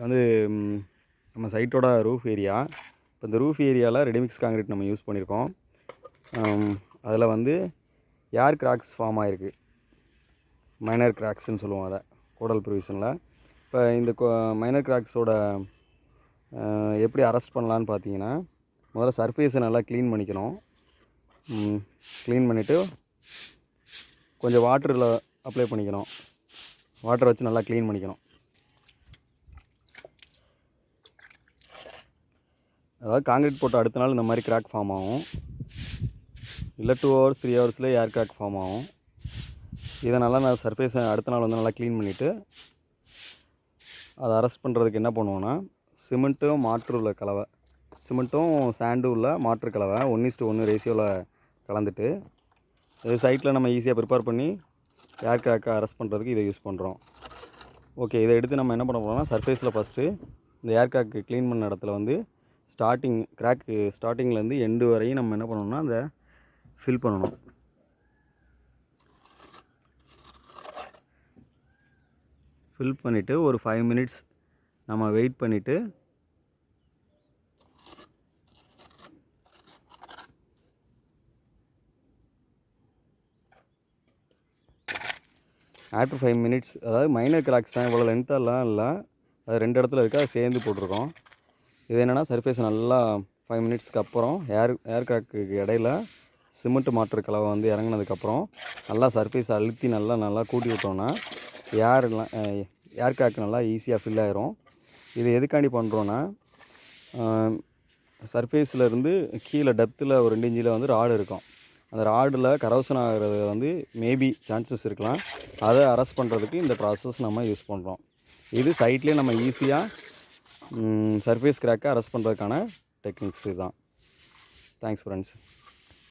வந்து நம்ம சைட்டோட roof area. இப்போ இந்த ரூஃப் ஏரியாவில் ரெடிமிக்ஸ் காங்கிரீட் நம்ம யூஸ் பண்ணியிருக்கோம். அதில் வந்து ஏர் கிராக்ஸ் ஃபார்ம் ஆகிருக்கு. மைனர் கிராக்ஸ்ன்னு சொல்லுவோம் அதை கோடல் ப்ரொவிஷனில். இப்போ இந்த மைனர் கிராக்ஸோட எப்படி அரெஸ்ட் பண்ணலான்னு பார்த்தீங்கன்னா, முதல்ல சர்ஃபேஸை நல்லா க்ளீன் பண்ணிக்கணும். க்ளீன் பண்ணிவிட்டு கொஞ்சம் வாட்டரில் அப்ளை பண்ணிக்கணும். வாட்டரை வச்சு நல்லா க்ளீன் பண்ணிக்கணும். அதாவது காங்கிரீட் போட்ட அடுத்த நாள் இந்த மாதிரி கிராக் ஃபார்ம் ஆகும். இல்லை 2 hours 3 ஹவர்ஸ்லேயே ஏர் கிராக் ஃபார்ம் ஆகும். இதை நல்லா நான் சர்ஃபேஸை அடுத்த நாள் வந்து நல்லா க்ளீன் பண்ணிவிட்டு அதை அரெஸ்ட் பண்ணுறதுக்கு என்ன பண்ணுவோன்னா, சிமெண்ட்டும் மாற்று உள்ள கலவை, சிமெண்ட்டும் சாண்டும் உள்ள மாற்று கலவை 1:1 ரேஷியோவில் கலந்துட்டு இது சைட்டில் நம்ம ஈஸியாக ப்ரிப்பேர் பண்ணி ஏர் கிராக்கை அரெஸ்ட் பண்ணுறதுக்கு இதை யூஸ் பண்ணுறோம். ஓகே, இதை எடுத்து நம்ம என்ன பண்ண போகிறோம்னா, சர்ஃபேஸில் ஃபஸ்ட்டு இந்த ஏர் கிராக்கு க்ளீன் பண்ண இடத்துல வந்து கிராக்கு ஸ்டார்டிங்லேருந்து எண்டு வரையும் நம்ம என்ன பண்ணணும்னா அதை ஃபில் பண்ணணும். ஃபில் பண்ணிவிட்டு ஒரு 5 minutes நம்ம வெயிட் பண்ணிவிட்டு ஆஃப்டர் 5 minutes, அதாவது மைனர் கிராக்ஸ் தான், இவ்வளோ லென்த்தெல்லாம் இல்லை, அது 2 இடத்துல இருக்குது, அது சேர்ந்து போட்டிருக்கோம். இது என்னென்னா சர்ஃபேஸ் நல்லா 5 minutesக்கு அப்புறம் ஏர் கிராக்கு இடையில சிமெண்ட் மாற்று கலவை வந்து இறங்கினதுக்கப்புறம் நல்லா சர்ஃபேஸை அழுத்தி நல்லா கூட்டி விட்டோன்னா ஏர் கிராக் நல்லா ஈஸியாக ஃபில் ஆயிரும். இது எதுக்காண்டி பண்ணுறோன்னா, சர்ஃபேஸில் இருந்து கீழே டெப்த்தில் ஒரு 2 inch வந்து ராடு இருக்கும். அந்த ராடில் கரோஷன் ஆகிறது வந்து மேபி சான்சஸ் இருக்கலாம். அதை அரெஸ்ட் பண்ணுறதுக்கு இந்த ப்ராசஸ் நம்ம யூஸ் பண்ணுறோம். இது சைட்லேயே நம்ம ஈஸியாக சர்ஃபேஸ் கிராக்கை அரெஸ்ட் பண்ணுறதுக்கான டெக்னிக்ஸ் இதுதான். Thanks friends.